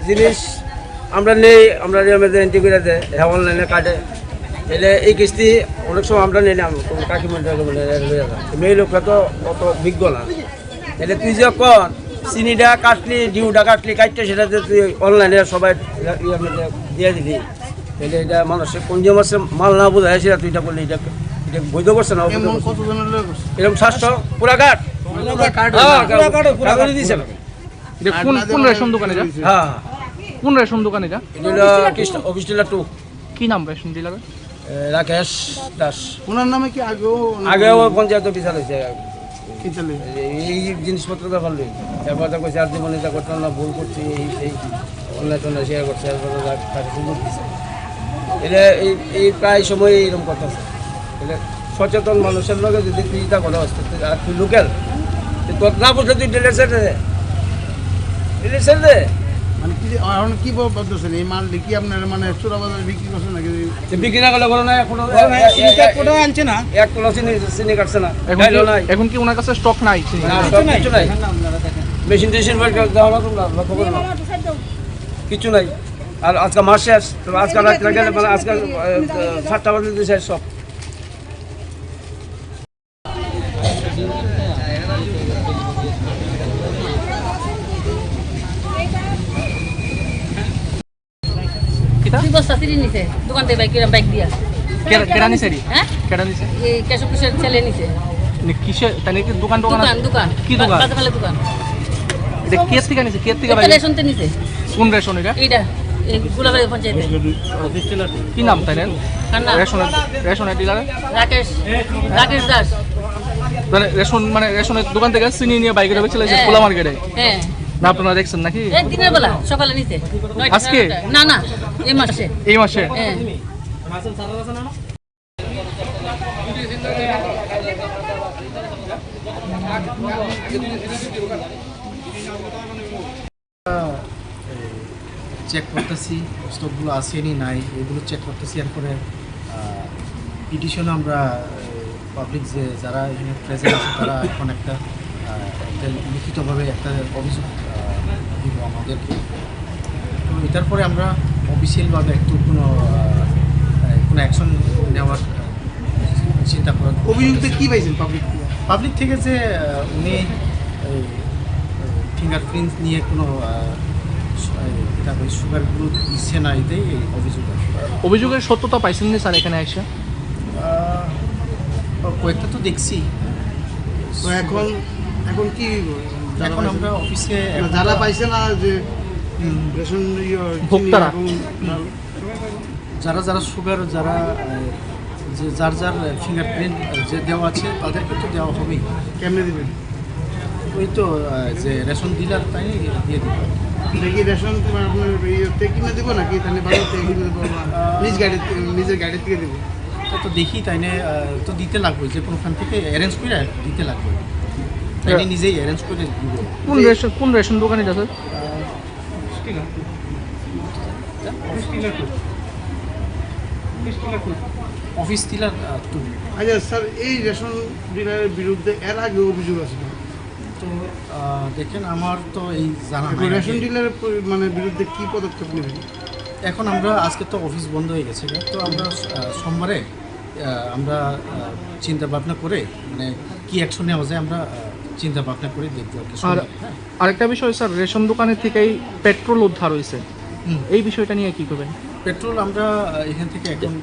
জিনিস আমরা নেই, আমরা এন্ট্রি করে দেয় অনলাইনে কাটে। এলে এই কিস্তি অনেক সময় আমরা নিলাম কাকিমন্ডাকে মেয়ে লোকটা তো অত বিজ্ঞ না। এলে তুই যখন চিনিটা কাটলি, ডিউটা কাটলি, কাটতে সেটাতে তুই অনলাইনে সবাই দিয়ে দিলি, তাহলে এটা মানুষের কনজিউমার্সের মাল না বোঝায় সেটা তুই এটা করলি, এটা বৈধ করছে না। এরকম 700 পুরা কাঠ দিয়েছে না। কোন রেশন দোকান এটা? হ্যাঁ, কোন রেশন দোকান এটা? Krishna office dealer 2। কি নাম রেশন ডিলার? রাকেশ দাস। ওনার নামে কি আগেও পঞ্চায়েত অফিসার হয়েছে। এই জিনিসপত্র তো ভালোই, এরপর তো কইছে আর জীবনে যা করতাম না, ভুল করছি, এই অন্যায় টন্যায় শেয়ার করছে, এরপরে তাকে সুযোগ দিচ্ছে। এটা এই প্রায় সময় এইরকম কথা আছে। এটা সচেতন মানুষের লগে যদি তুই তা কথা আসতে, আর তুই লোকাল তোর না বুঝলে তুই ডিলেট সাইড দে, ডিলেট সাইড দে। মানে কি এখন কি বলতেছেন, এই মাল কি আপনার মানে চোরাবাজারে বিক্রি করছেন নাকি? বিক্রি না করলে কোনো না, এখনো আনছে না, এক কিলো চিনি কাটছে না। এখন কি ওনার কাছে স্টক নাই? কিছু নাই, মেশিন টেশিন দেওয়া না, তোমরা লক্ষ্য করো না, কিছু নাই। আর আজকে মাস শেষ, আজকে রাত্রে গেলে মানে আজকে 7টা বাজে দিয়েছে সব। বস্তা চিনি নিছে দোকান থেকে বাইক দিয়া। কেডা নিছে রে? হ্যাঁ, কেডা নিছে? এই কেশব কিশোর ছেলে নিছে। কিসে তাহলে কি দোকান দোকান কি দোকান? বাজারে দোকান। এটা কে থেকে নিছে? কে থেকে বাইক? রেশন তে নিছে। কোন রেশন এটা? এইটা এই গুলাবাড়ি পঞ্চায়েতে। কি নাম তাই না? রেশনের ডিলার রাকেশ দাস। মানে রেশনের দোকান থেকে চিনি নিয়ে বাইকে চলে এসে খোলা মার্কেটে। হ্যাঁ, না আপনারা দেখছেন নাকি? এই দিনের বেলা সকালে নিছে। আজকে? না এই মাসে। এই মাসে? হ্যাঁ। চেক করতেছি স্টকগুলো আসেনি নাই, এগুলো চেক করতেছি। এরপরে পিটিশনে আমরা পাবলিক যে যারা এখানে প্রেজেন্ট আছে তারা এখন একটা লিখিতভাবে একটা অভিযোগ দিব আমাদেরকে। তো এটার পরে আমরা অফিসিয়ালভাবে একটু কোনো অ্যাকশন নেওয়ার চিন্তা করার। অভিযুক্ত কী পাইছেন পাবলিক থেকে? যে উনি ফিঙ্গারপ্রিন্ট নিয়ে কোনো সুগারগুলো দিচ্ছে না, এটাই অভিযোগ। অভিযোগের সত্যতা পাইছেন না স্যার এখানে এসে? কয়েকটা তো দেখছি। তো এখন কি এখন আমরা অফিসে যারা পাইছে না যে রেশন ভোক্তারা, যারা সুগার, যারা যে যার ফিঙ্গারপ্রিন্ট যে দেওয়া আছে তাদেরকে তো দেওয়া হবেই। কেমনে দেবেন? ওই তো যে রেশন ডিলার তাই দিয়ে দেবে। দেখি রেশন আপনার কিনে দেবো নাকি তাহলে বাজার থেকে কিনে দেবো, নিজের গাড়ি থেকে দেবো? তো দেখি তাই তো দিতে লাগবে, যে কোনোখান থেকে অ্যারেঞ্জ করে দিতে লাগবে, তাই নিজেই অ্যারেঞ্জ করে দিব। কোন রেশন দোকানে যাচ্ছে? Office dealer 2। আচ্ছা স্যার, এই রেশন ডিলারের বিরুদ্ধে এর আগে অভিযোগ আছে? তো দেখেন, আমার তো এই জানা রেশন ডিলারের মানে বিরুদ্ধে কি পদক্ষেপ নেবেন? এখন আমরা আজকে তো অফিস বন্ধ হয়ে গেছে, তো আমরা সোমবারে আমরা চিন্তা ভাবনা করে মানে কি অ্যাকশন নেওয়া যায় আমরা চিন্তা ভাবনা করে দেখবো। আর আরেকটা বিষয় স্যার, রেশন দোকানের থেকেই পেট্রোল উদ্ধার হয়েছে, এই বিষয়টা নিয়ে কি করবেন? পেট্রোল আমরা এখান থেকে এখন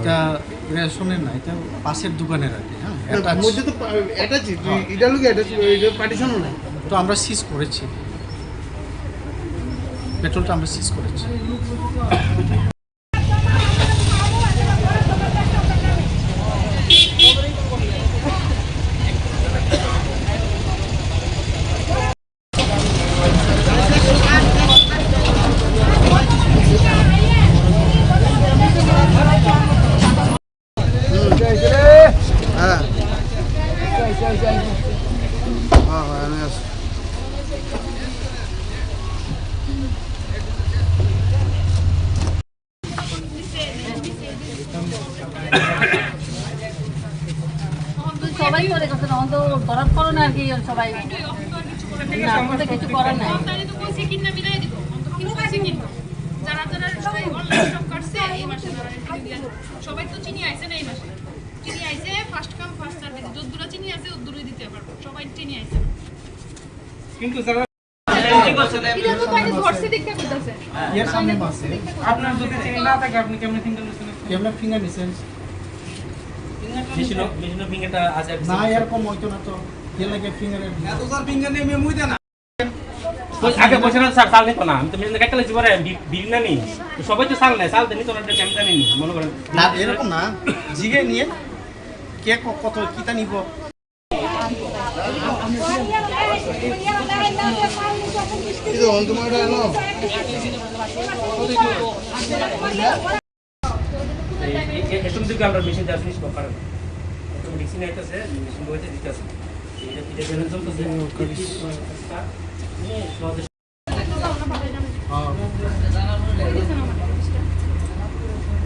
এটা রেশনের না, এটা পাশের দোকানের আর কি। হ্যাঁ, তো আমরা সিজ করেছি, পেট্রোলটা আমরা সিজ করেছি। সবাই করে ধরার পরও না আর কি সবাই না আমাদের কিছু করার নাই তাহলে তো কইছে কিনা মিলাই দিব অন্তত কিন্তু কইছে কিনা যারা যারা সবাই অনলাইন স্টক করছে এই মাসে তারা সবাই তো চিনি আইছে না এই মাসে চিনি আইছে ফার্স্ট কাম ফার্স্ট সার্ভিস যদ্দুরা চিনি আছে ওদ্দুরই দিতে পারবো সবাই চিনি আইছে কিন্তু স্যার এটা তো বাইরে ধরছে দেখতে কইতাছে এর সামনে মাসে আপনার যদি চিনি না থাকে আপনি কেমনে ফিঙ্গার নিছেন ক্যামেরা ফিঙ্গার নিছেন মেশিনের ফিঙ্গারটা আছে না এরকম হইতো না তো এর লাগে ফিঙ্গারের এত স্যার ফিঙ্গার নিয়ে মেমুই দেন আগে পয়সা না স্যার চাল নিত না আমি তো মেশিনে কাটতে লাগছি পরে বিল না নি তো সবাই তো চাল নেয় চাল দেনি তো না আমি জানি নি মনে করেন না এরকম না জিগে নিয়ে কে কত কিতা নিব ಇದು ಒಂದು ಮಾಡಾನೋ এসব দিকে আমরা মেশিন চার্জ নিস পারেন একদম মেশিন আইতাছে মেশিন বইতে দিতেছে এটা এটা বেলন চলতেছে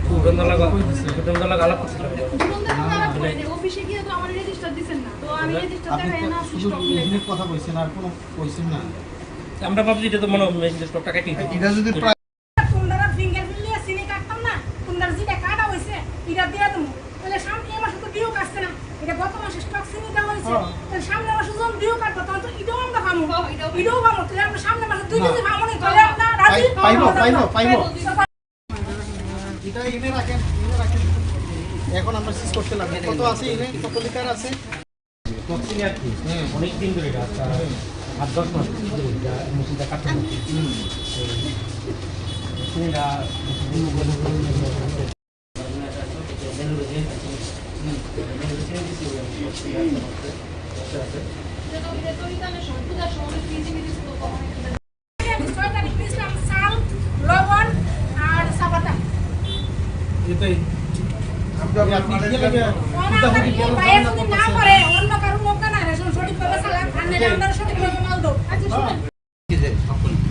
কুটন্দলা গালা করছিল অফিসে গিয়ে তো আমার রেজিস্টার দিবেন না তো আমি রেজিস্টার আপনি দেখাই না শুধু ইঞ্জিনের কথা কইছেন আর কোনো কইছেন না আমরা ভাবছি এটা তো মনে মেশিনের স্টকটা কাটি এটা যদি কুন্দারা ফিঙ্গার নিয়ে সিনে কাটতাম না কুন্দার যেটা কাটা হইছে এটা দিয়ে দেবো তাহলে সামনে এই মাসে তো ডিও কাটছে না এটা গত মাসে স্টক সিনে দেওয়া হয়েছে তাহলে সামনে মাসে যখন ডিও কাটবো তখন তো এটাও আমরা পাবো এটাও পাবো তাহলে আমরা সামনে মাসে দুই কেজি পাবো না তাহলে আমরা রাজি পাইবো এটা এনে রাখেন এখন আমরা সিজ করতে লাগবে কত আছে এনে কত লিটার আছে টক্সিন আর কি অনেক দিন ধরে এটা 8-10 মাস ধরে এটা মেশিনটা কাটতে মেশিনটা চাল লবণ আর সাবাটা এটাই আপনি কি লাগে বাইরে যদি না পারে অন্য কারো লোক না রেশন সঠিকভাবে চালান আনলে আমরা সঠিকভাবে মাল দাও আচ্ছা শুনুন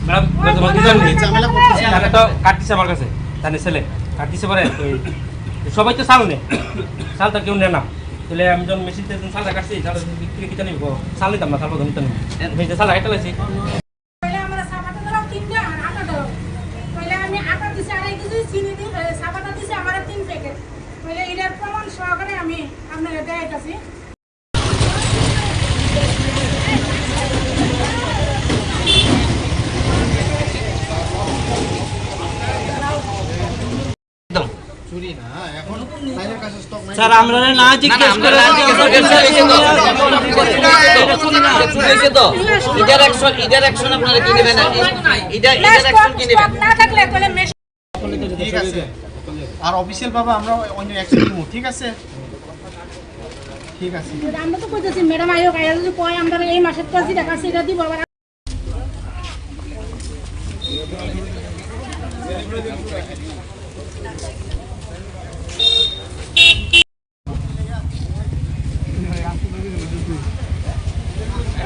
ম্যাডাম তোমার কি জানি ঝামেলা করতেছে তাহলে তো কাটতিছে আমার কাছে তাহলে ছেলে কাটতিছে পরে সবাই তো চাল নেয় চাল তো কেউ নেয় না তাহলে আমি যখন মেশিনতে চালটা কাটছি চাল বিক্রি কিনে নিব চাল নিতাম না চাল তো নিতাম না চাল কাটতে লাগছি পহলে আমরা সাবাটা দিলাম 3টা আর আটা দিলাম পহলে আমি আটা দিছি 2.5 কেজি চিনি দিই সাবাটা দিছি আমার 3 প্যাকেট পহলে এটার প্রমাণ সহকারে আমি আপনাকে দেখাইতাছি চুরি না এখন লাইনের কাছে স্টক নাই স্যার আমরা না জিজ্ঞেস করে ইডার অ্যাকশন আপনারা কি নেবেন ইডার অ্যাকশন কি নেবেন না থাকলে তাহলে মেশিন ঠিক আছে আর অফিশিয়াল ভাবে আমরা অন্য অ্যাকশন নিব ঠিক আছে আমরা তো কইতেছি ম্যাডাম আইও কাইয়া যদি কয় আমরা এই মাসের কাছে টাকা সেটা দিব আবার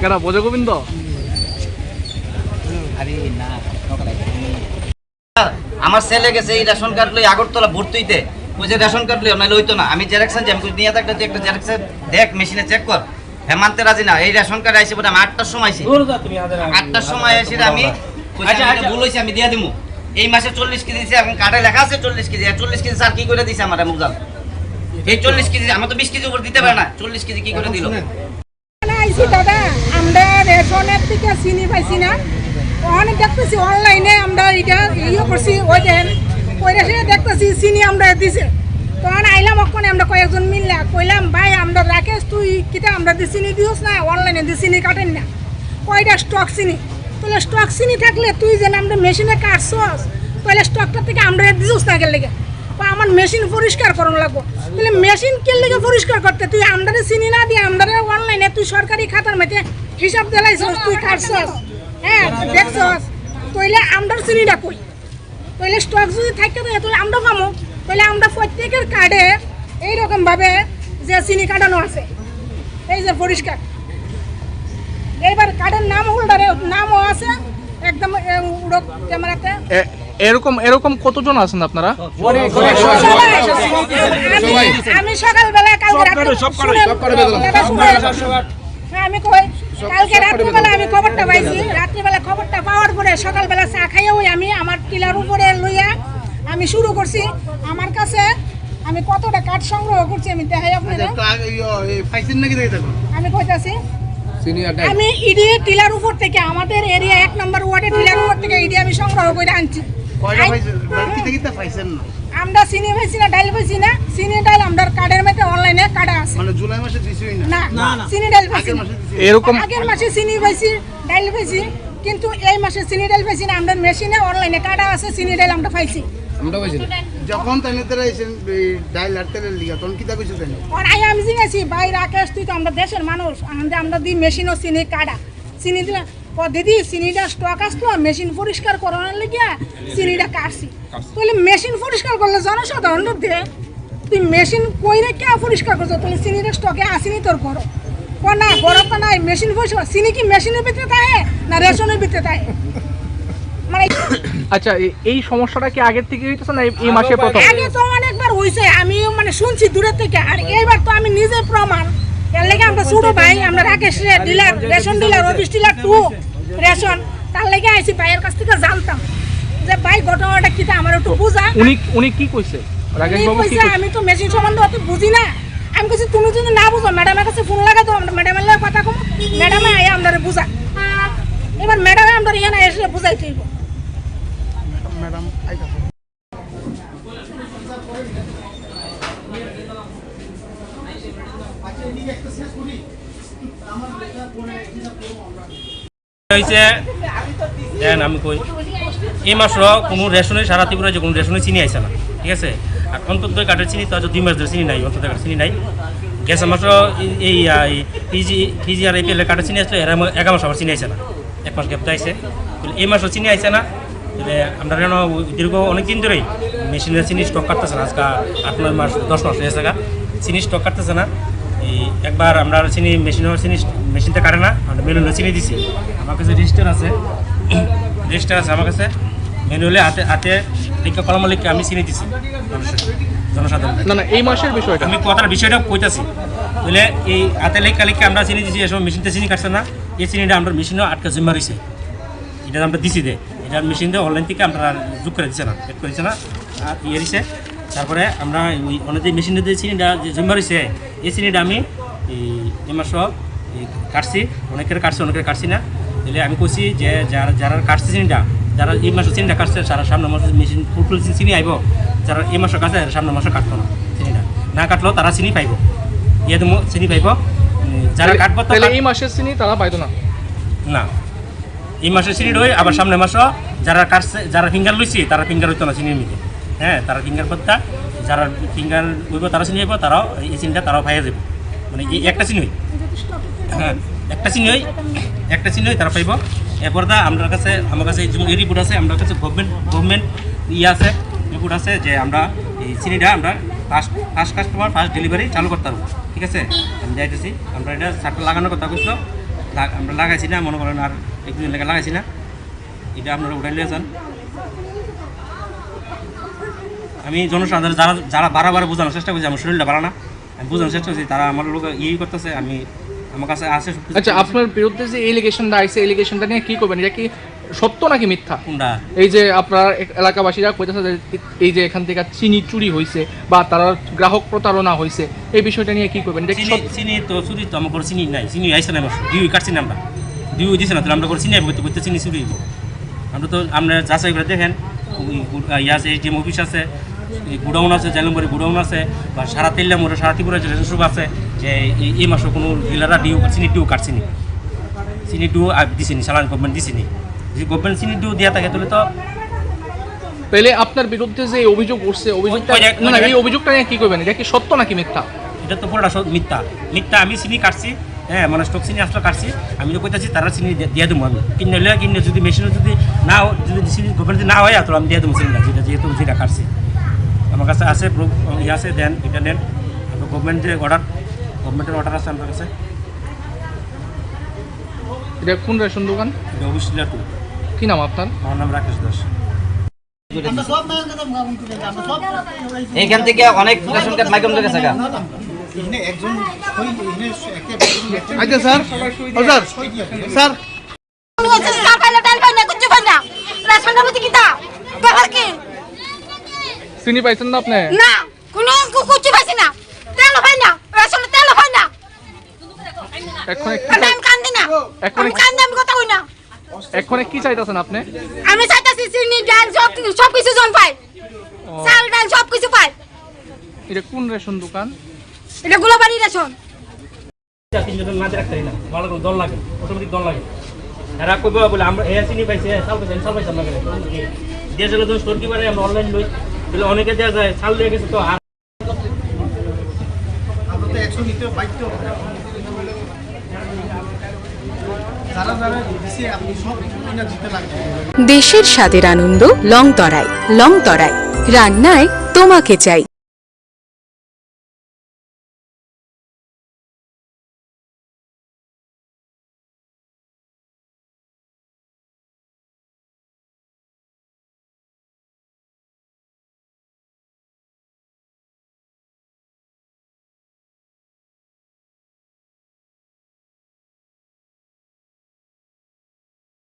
কেডা বোঝে গোবিন্দ আমার ছেলে গেছে এই রেশন কার্ড লই আগরতলা ভর্তিতে ওই যে রেশন কার্ড লই নাহলে হইতো না আমি জেরক্স আনছি আমি নিয়ে থাকলে তুই একটা জেরক্স দেখ মেশিনে চেক কর হ্যাঁ মানতে রাজি না এই রেশন কার্ড আইসে বলে আমি 8টার সময় আইছি 8টার সময় এসে আমি ভুল হয়েছে আমি দিয়ে দিমু এই মাসে 40 কেজি দিছে এখন কার্ডে লেখা আছে 40 কেজি 40 কেজি স্যার কি করে দিছে আমার মুজাল এই 40 কেজি আমার তো 20 কেজি উপর দিতে পারে না 40 কেজি কি করে দিল আইছি দাদা আমরা রেশনের থেকে চিনি পাইছি না অনেক দেখতেছি অনলাইনে আমরা এটা ইয়ে করছি ওই দেন কইরা সে দেখতেছি চিনি আমরা দিছে তখন আইলাম ওখানে আমরা কয়েকজন মিললা কইলাম ভাই আমরা রাকেশ তুই কিটা আমরা দি চিনি দিওস না অনলাইনে দি চিনি কাটেন না কয়টা স্টক চিনি তাহলে স্টক চিনি থাকলে তুই যেন আমরা মেশিনে কাটছস তাহলে স্টকটা থেকে আমরা দিওস না গেলে আমার মেশিন পরিষ্কার করানো লাগবো তাহলে মেশিন কেন লেগে পরিষ্কার করতে তুই আমদারে চিনি না দিয়ে আমদারে অনলাইনে তুই সরকারি খাতার মধ্যে হিসাব দিলাইছস তুই কাটছস হ্যাঁ দেখছস তাহলে আমদার চিনিটা কই তাহলে স্টক যদি থাকে তাহলে আমরা পাবো তাহলে আমরা প্রত্যেকের কার্ডে এইরকম ভাবে যে চিনি কাটানো আছে এই যে পরিষ্কার এইবার কার্ডের নাম হোল্ডারে নামও আছে একদম উড়ক ক্যামেরাতে এরকম কতজন আছেন আপনারা আমি সকালবেলা কালকে রাতে হ্যাঁ আমি কই কালকে রাত্রিবেলা আমি খবরটা পাইছি, রাত্রিবেলা খবরটা পাওয়ার পরে সকালবেলা চা খাইয়া ওই আমি আমার টিলার উপরে লইয়া আমি শুরু করছি। আমার কাছে আমি কতটা কাঠ সংগ্রহ করছি আমি দেখাই আপনাদের। পাইছেন নাকি দেখে থাকুন আমি কইতাছি আমি ইডি টিলার উপর থেকে আমাদের এরিয়া 1 নম্বর ওয়ার্ডের টিলার উপর থেকে ইডি আমি সংগ্রহ করে আনছি। কয়টা পাইছেন বাকি থেকে তা পাইছেন না আমরা চিনি পাইছি না, ডাল পাইছি না। চিনি ডাল আমরা কার্ডের মধ্যে অনলাইনে কাটা আছে। মানে জুলাই মাসে দিছই না না চিনি ডাল পাইছি না। এরকম আগের মাসে চিনি পাইছি, ডাল পাইছি, কিন্তু এই মাসে চিনি ডাল পাইছি না। আমরা মেশিনে অনলাইনে কাটা আছে, চিনি ডাল আমরা পাইছি। যখন তাই তারা এসেন ডাইল আর তেলের লিগা তখন কিতা কইছো তাই আর আমি জিজ্ঞাসি ভাই রাকেশ তুই তো আমরা দেশের মানুষ, আমরা দিই মেশিনও চিনি কাটা চিনি দিলাম। দিদি চিনিটা স্টক আসলো, মেশিন পরিষ্কার করানোর লেগে চিনিটা কাটছি। তাহলে মেশিন পরিষ্কার করলে জনসাধারণ দে তুই মেশিন কইরে কে পরিষ্কার করছো, তাহলে চিনিটা স্টকে আসেনি তোর ঘর না ঘর তো নাই। মেশিন পরিষ্কার চিনি কি মেশিনের ভিতরে থাকে না রেশনের ভিতরে থাকে? মানে আচ্ছা এই সমস্যাটা কি আগের থেকে হইতেছে না এই মাসে প্রথম? আগে তো অনেকবার হইছে, আমি মানে শুনছি দূরের থেকে, আর এইবার তো আমি নিজে প্রমাণ। এর লেগে আমরা ছোট ভাই আমরা Rakesh dealer, ration dealer, office dealer 2 ration, তার লেগে আইছি ভাইয়ের কাছ থেকে জানতাম যে ভাই ঘটনাটা কি আমার একটু বুঝা। উনি কি কইছে রাকেশ বাবু? কি কইছে? আমি তো মেশিন সম্বন্ধে অত বুঝি না। আমি কইছি তুমি যদি না বুঝো ম্যাডামের কাছে ফোন লাগা দাও, আমরা ম্যাডামের লাগে কথা কম, ম্যাডামে আইয়া আমরারে বুঝা। এবার ম্যাডামে আমরা এখানে এসে বুঝাইতে হইব। ম্যাডাম আইতাছে হয়েছে দেন আমি কই এই মাসের কোনো রেশনে সারা ত্রিপুরা যে কোনো রেশনে চিনি আইসে না, ঠিক আছে। আর অন্তত কাঠের চিনি তো 2 মাস ধরে চিনি নাই, অন্তত কাঠের চিনি নাই। গ্যাস মাসও এই পিজি আর এপিএল কাঠের চিনি আসলে এরা 11 মাস আবার চিনি আইসে না, 1 মাস গ্যাপ আইসে। এই মাসও চিনি আইসে না। আমরা কেন দীর্ঘ অনেক দিন ধরেই মেশিনের চিনি স্টক কাটতেছে না, আজকে 8-9 মাস 10 মাস হয়েছে চিনি স্টক কাটতেছে না। এই একবার আমরা চিনি মেশিনটা কাটে না, আমরা ম্যানুয়ালে চিনি দিছি। আমার কাছে রেজিস্টার আছে আমার কাছে, ম্যানুয়ালে হাতে লিখে কলম লিখে আমি চিনি দিছি জনসাধারণ। না এই মাসের বিষয়টা আমি কথার বিষয়টা কইতাছি। তাহলে এই হাতে লিখে আমরা চিনি দিছি, এসব মেশিনটা চিনি কাটছে না। এই চিনিটা আমরা মেশিনও আটকা জমা রয়েছে, এটা আমরা দিছি দে, এটা মেশিন দিয়ে অনলাইন থেকে আমরা যোগ করে দিচ্ছে না, এড করে দিচ্ছে না, আর ইয়ে দিছে। তারপরে আমরা ওই অনেক মেশিনের যে চিনিটা যে জমা রয়েছে এই চিনিটা আমি এই মাসও কাটছি, অনেকের কাটছি না। তাহলে আমি কইছি যে যারা কাটছে চিনিটা, যারা এই মাসে চিনিটা কাটছে সারা সামনে মাসে মেশিন ফুল চিনি আইব, যারা এই মাসে কাটছে সামনে মাসে কাটতো না, চিনিটা না কাটলেও তারা চিনি পাইব, ইয়ে চিনি পাইব। যারা কাটবো তাহলে এই মাসের চিনি তারা পাইতো না। না এই মাসের চিনি রই, আবার সামনে মাসও যারা কাটছে, যারা ফিঙ্গার লইছি তারা ফিঙ্গার হইতো না চিনির মিলে। হ্যাঁ, তারা ফিঙ্গার করতা, যারা ফিঙ্গার হইব তারা চিনি হইব, তারাও এই চিনিটা তারাও পাইয়া যাব। মানে এই একটা চিনি হই, হ্যাঁ একটা চিনি হই তারা পাইব। এরপর আমার কাছে এই রিপোর্ট আছে, আমার কাছে গভর্নমেন্ট ইয়ে আছে, রিপোর্ট আছে যে আমরা এই চিনিটা আমরা ফার্স্ট কাস্টমার ফার্স্ট ডেলিভারি চালু করতে পারবো, ঠিক আছে। আমি যাইতেছি, আমরা এটা সারটা লাগানোর কথা কইছিল, আমরা লাগাইছি না, মনে করেন আর একদিন লেগে লাগাইছি না। এটা আপনারা উঠাই নিয়ে যান। আমি জনসাধারণ যারা বারবার বোঝানোর চেষ্টা করছি, আমার শরীরটা ভালো না, আমি বোঝানোর চেষ্টা করছি, তারা আমার লোক ইয়ে করতেছে। আমি আমার কাছে আছে। আচ্ছা, আপনার বিরুদ্ধে যে এলিগেশনটা আইছে, এলিগেশনটা নিয়ে কি করবেন? এটা কি সত্য নাকি মিথ্যা? কোনটা? এই যে আপনার এলাকাবাসীরা কইতেছে যে এই যে এখান থেকে চিনি চুরি হয়েছে বা তারা গ্রাহক প্রতারণা হয়েছে, এই বিষয়টা নিয়ে কি করবেন? চিনি তো চুরি তো আমার চিনি নাই, চিনি আইসে না, ডিউ কাটছি না, আমরা ডিউ দিছে না, তাহলে আমরা চিনি করতে চিনি চুরি হইব। আমরা তো আমরা যাচাই করে দেখেন, ইয়ে আছে, এটিএম অফিস আছে, গুডাউন আছে, জালুমবাড়ি গুডাউন আছে, বা সারা তেল্লা মোড়ে সারা ত্রিপুরা যে রেশন আছে, যে এই মাসে কোনো ডিলাররা চিনি ডিউ কাটছিনি, চিনি ডিউ দিছিনি, সালান গভর্নমেন্ট দিছিনি। যদি গভর্নমেন্ট চিনি ডিউ দেওয়া থাকে তাহলে আপনার বিরুদ্ধে যে অভিযোগ উঠছে, এই অভিযোগটা নিয়ে কি করবেন? এটা কি সত্য নাকি মিথ্যা? এটা তো পুরোটা মিথ্যা। আমি চিনি কাটছি, হ্যাঁ, মানে স্টক চিনি আসলে কাটছি, আমি তো কইতাছি তারা চিনি দিয়ে দেবো। আমি কিনে যদি মেশিনে যদি না যদি চিনি গভর্নমেন্ট না হয়, তাহলে আমি দিয়ে দেবো চিনিটা, যেহেতু যেটা কাটছি। আমার কাছে আছে প্রুফ, ইয়ে আছে, দেন এটা নেন। গভর্নমেন্টের অর্ডার আছে আমার কাছে। এটা কোন রেশন দোকান? এটা অফিস ডিলার 2। কি নাম আপনার? আমার নাম রাকেশ দাস। এইখান থেকে অনেক রেশন কার্ড মাইকম লেগেছে গা, এখানে একজন আচ্ছা স্যার স্যার স্যার চিনি পাইছেন না আপনি? না কোনো কুচি পাইছি না, তেল হয় না, রেশনে তেল হয় না। এখন আমি কান্দি না, আমি কান্দি, আমি কথা কই না। এখন কি চাইতেছেন আপনি? আমি চাইতাছি চিনি ডাল সব কিছু জন পাই, চাল ডাল সব কিছু পাই। এটা কোন রেশন দোকান? এটা গোলাবাড়ি রেশন। তিনজনের মাঝে রাখতে না, ভালো করে দল লাগে, অটোমেটিক দল লাগে। এরা কইবে বলে আমরা এ চিনি পাইছে, চাল পাইছে না করে। দেশ হলে তুমি স্টোর কিবারে আমরা অনলাইন লই, বলে অনেকে দেওয়া যায় চাল দিয়ে গেছে তো আর আমরা তো অ্যাকশন নিতে বাধ্য। যারা যারা দিছে আপনি সব কিনা জিতে লাগবে। দেশের স্বাদের আনন্দ লংতরাই। লংতরাই রান্নায় তোমাকে চাই।